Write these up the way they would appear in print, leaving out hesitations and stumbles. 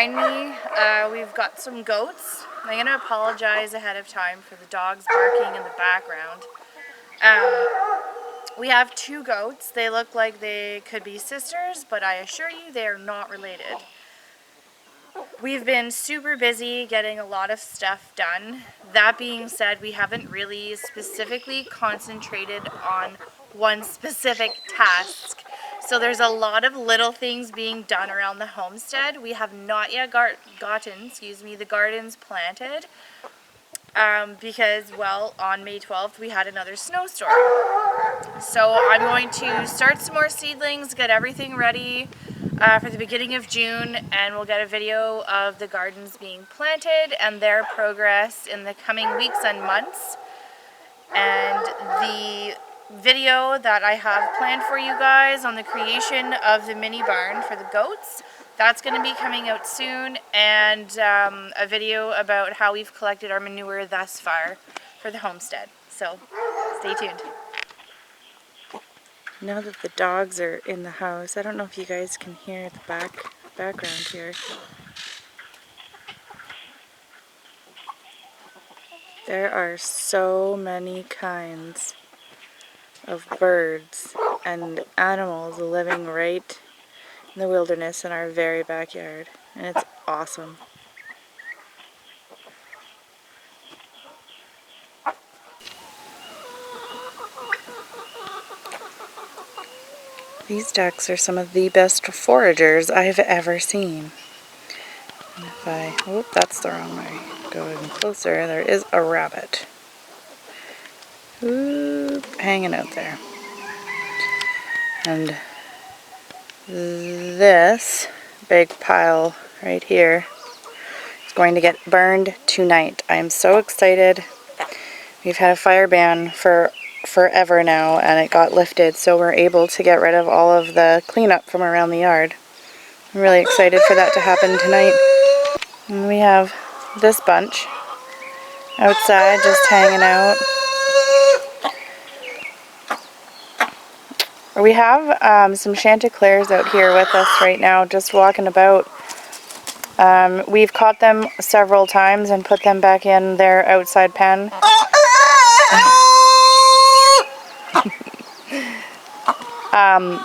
behind me, we've got some goats. I'm going to apologize ahead of time for the dogs barking in the background. We have 2 goats. They look like they could be sisters, but I assure you they are not related. We've been super busy getting a lot of stuff done. That being said, we haven't really specifically concentrated on one specific task. So there's a lot of little things being done around the homestead. We have not yet gotten the gardens planted because, well, on May 12th we had another snowstorm. So I'm going to start some more seedlings, get everything ready for the beginning of June, and we'll get a video of the gardens being planted and their progress in the coming weeks and months. And the video that I have planned for you guys on the creation of the mini barn for the goats, that's going to be coming out soon, and a video about how we've collected our manure thus far for the homestead. So stay tuned. Now that the dogs are in the house, I don't know if you guys can hear the background here. There are so many kinds of birds and animals living right in the wilderness in our very backyard, and it's awesome. These ducks are some of the best foragers I've ever seen. And if I, oh, that's the wrong way. Go even closer, there is a rabbit. Ooh, hanging out there. And this big pile right here is going to get burned tonight. I am so excited. We've had a fire ban for forever now, and it got lifted, so we're able to get rid of all of the cleanup from around the yard. I'm really excited for that to happen tonight. And we have this bunch outside just hanging out. We have some chanticleers out here with us right now, just walking about. We've caught them several times and put them back in their outside pen.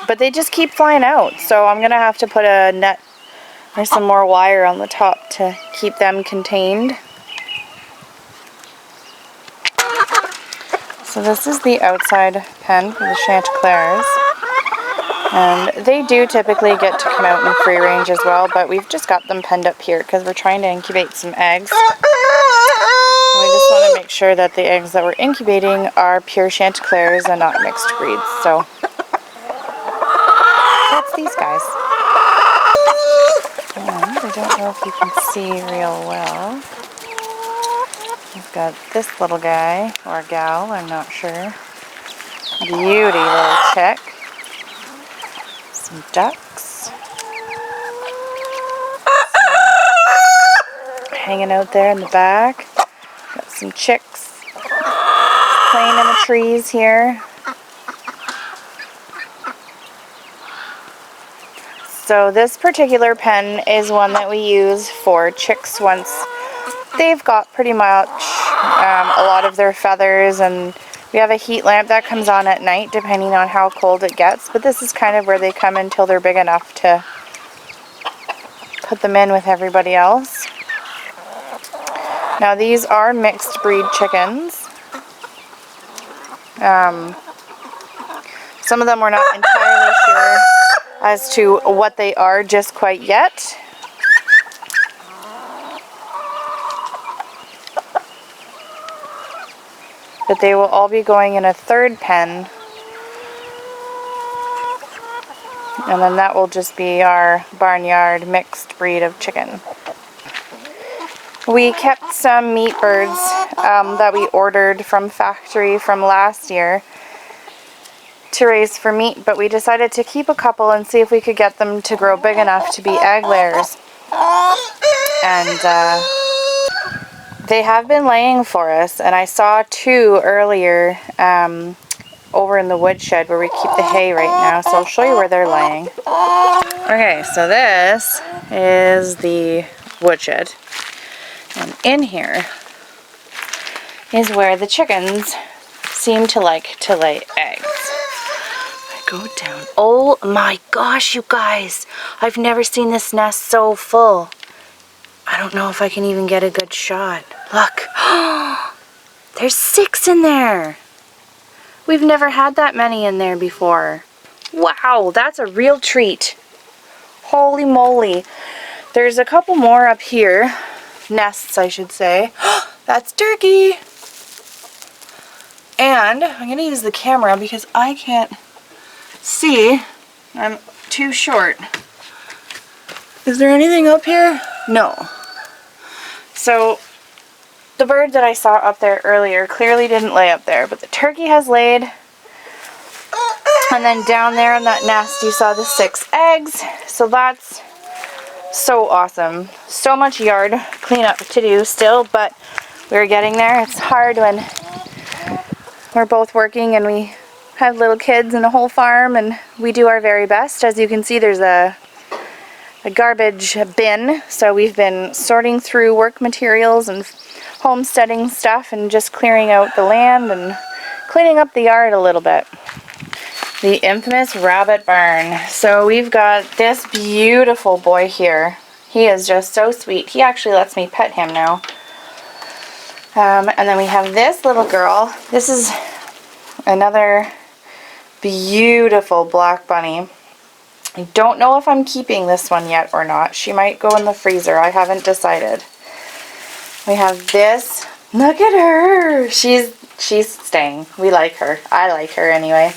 But they just keep flying out, so I'm going to have to put a net or some more wire on the top to keep them contained. So this is the outside pen for the chanticleers, and they do typically get to come out in free range as well, but we've just got them penned up here because we're trying to incubate some eggs. And we just want to make sure that the eggs that we're incubating are pure chanticleers and not mixed breeds. So that's these guys. And I don't know if you can see real well. We've got this little guy, or gal, I'm not sure. Beauty little chick. Some ducks. Hanging out there in the back. Got some chicks playing in the trees here. So this particular pen is one that we use for chicks once they've got pretty much a lot of their feathers, and we have a heat lamp that comes on at night depending on how cold it gets, but this is kind of where they come until they're big enough to put them in with everybody else. Now these are mixed breed chickens. Some of them we're not entirely sure as to what they are just quite yet. But they will all be going in a third pen, and then that will just be our barnyard mixed breed of chicken. We kept some meat birds that we ordered from factory from last year to raise for meat, but we decided to keep a couple and see if we could get them to grow big enough to be egg layers. And they have been laying for us, and I saw 2 earlier over in the woodshed where we keep the hay right now, so I'll show you where they're laying. Okay, so this is the woodshed, and in here is where the chickens seem to like to lay eggs. I go down. Oh my gosh, you guys! I've never seen this nest so full. I don't know if I can even get a good shot. Look! There's 6 in there! We've never had that many in there before. Wow, that's a real treat. Holy moly. There's a couple more up here. Nests, I should say. That's turkey! And I'm going to use the camera because I can't see. I'm too short. Is there anything up here? No. So, the bird that I saw up there earlier clearly didn't lay up there, but the turkey has laid. And then down there in that nest you saw the 6 eggs. So that's so awesome. So much yard cleanup to do still, but we're getting there. It's hard when we're both working and we have little kids and a whole farm, and we do our very best. As you can see, there's a garbage bin, so we've been sorting through work materials and homesteading stuff and just clearing out the land and cleaning up the yard a little bit. The infamous rabbit barn. So we've got this beautiful boy here. He is just so sweet. He actually lets me pet him now. And then we have this little girl. This is another beautiful black bunny. I don't know if I'm keeping this one yet or not. She might go in the freezer. I haven't decided. We have this. Look at her. She's staying. We like her. I like her anyway.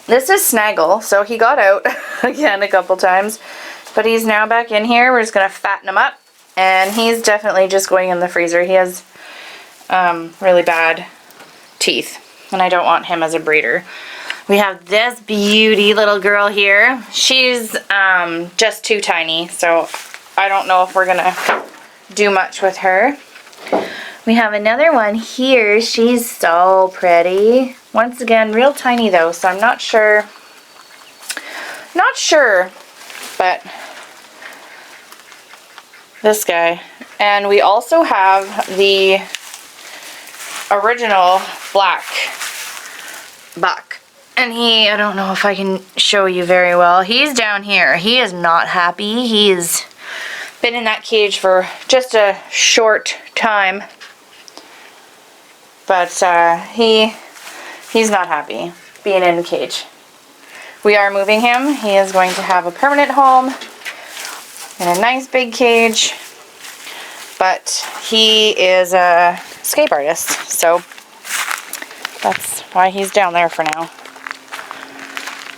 This is Snaggle. So he got out again a couple times, but he's now back in here. We're just going to fatten him up. And he's definitely just going in the freezer. He has really bad teeth, and I don't want him as a breeder. We have this beauty little girl here. She's just too tiny, so I don't know if we're going to do much with her. We have another one here. She's so pretty. Once again, real tiny though, so I'm not sure. Not sure, but this guy. And we also have the original black buck. And I don't know if I can show you very well. He's down here. He is not happy. He's been in that cage for just a short time. But he's not happy being in the cage. We are moving him. He is going to have a permanent home in a nice big cage, but he is a escape artist, so that's why he's down there for now.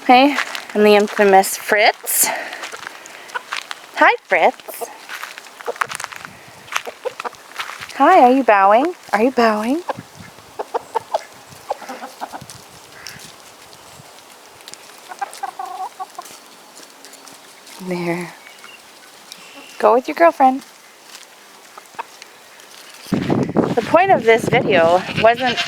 Okay, and the infamous Fritz. Hi, Fritz. Hi, are you bowing? Are you bowing? There. Go with your girlfriend. The point of this video wasn't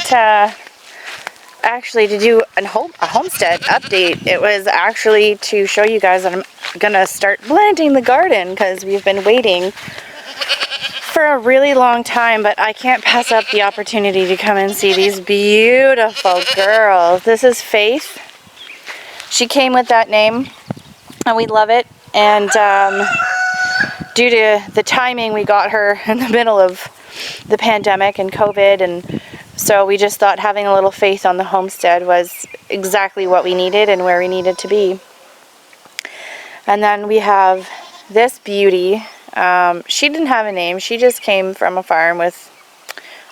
actually to do a homestead update. It was actually to show you guys that I'm gonna start planting the garden, because we've been waiting for a really long time, but I can't pass up the opportunity to come and see these beautiful girls. This is Faith. She came with that name, and we love it. And due to the timing, we got her in the middle of the pandemic and COVID, and so we just thought having a little Faith on the homestead was exactly what we needed and where we needed to be. And then we have this beauty. She didn't have a name. She just came from a farm with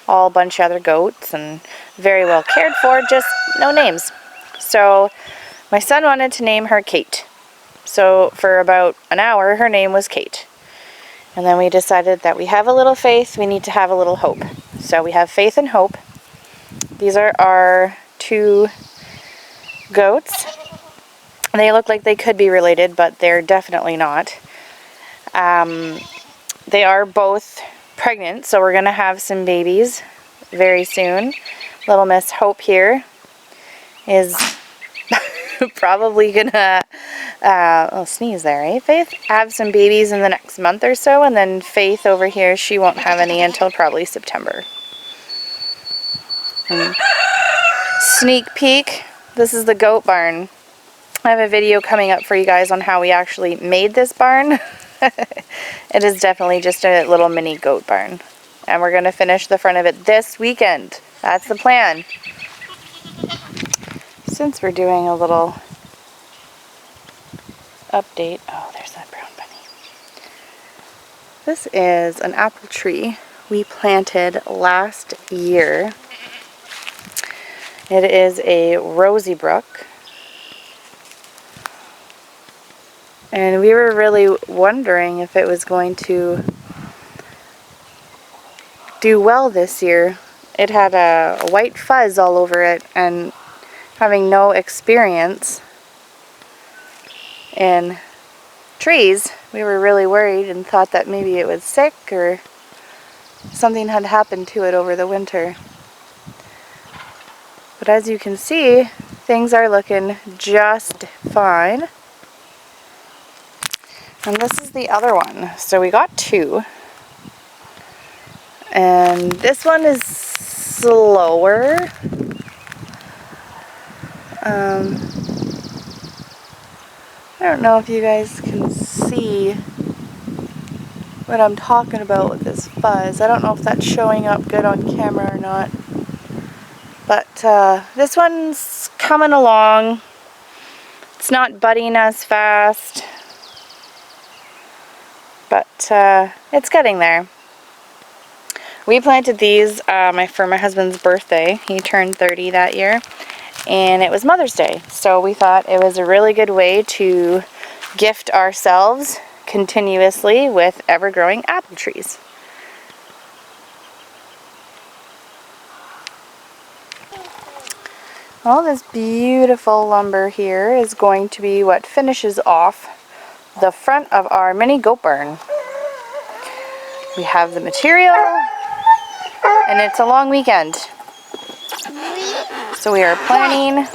a bunch of other goats and very well cared for, just no names. So my son wanted to name her Kate. So for about an hour, her name was Kate. And then we decided that we have a little faith, we need to have a little hope. So we have Faith and Hope. These are our 2 goats. They look like they could be related, but they're definitely not. They are both pregnant, so we're going to have some babies very soon. Little Miss Hope here is probably gonna, sneeze there, eh, Faith? Have some babies in the next month or so, and then Faith over here, she won't have any until probably September. And sneak peek, this is the goat barn. I have a video coming up for you guys on how we actually made this barn. It is definitely just a little mini goat barn. And we're going to finish the front of it this weekend. That's the plan. Since we're doing a little update. Oh, there's that brown bunny. This is an apple tree we planted last year. It is a Rosy Brook. And we were really wondering if it was going to do well this year. It had a white fuzz all over it, and having no experience in trees, we were really worried and thought that maybe it was sick or something had happened to it over the winter. But as you can see, things are looking just fine. And this is the other one. So we got two. And this one is slower. I don't know if you guys can see what I'm talking about with this fuzz. I don't know if that's showing up good on camera or not. But this one's coming along. It's not budding as fast. But it's getting there. We planted these for my husband's birthday. He turned 30 that year. And it was Mother's Day. So we thought it was a really good way to gift ourselves continuously with ever-growing apple trees. All this beautiful lumber here is going to be what finishes off the front of our mini goat barn. We have the material, and it's a long weekend. So we are planning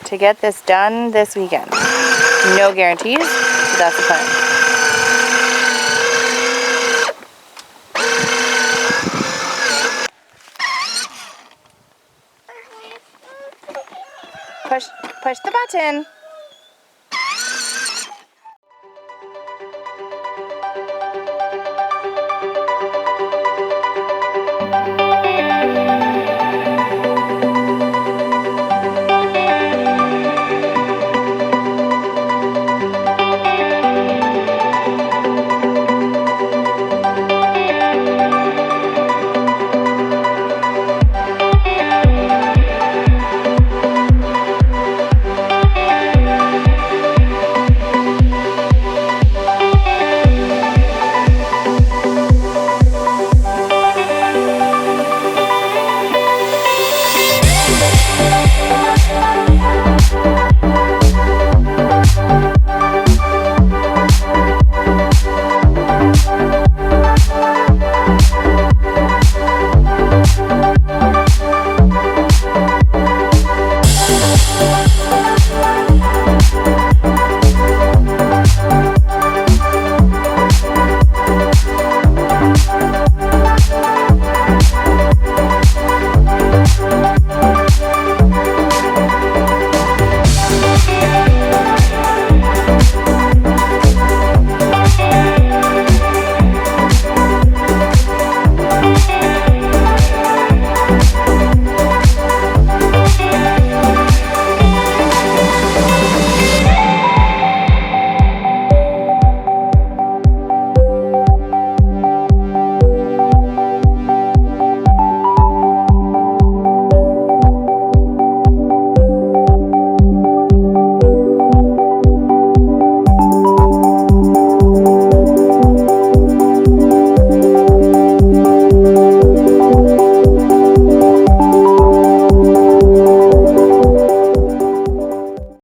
to get this done this weekend. No guarantees, but that's the plan. Push the button.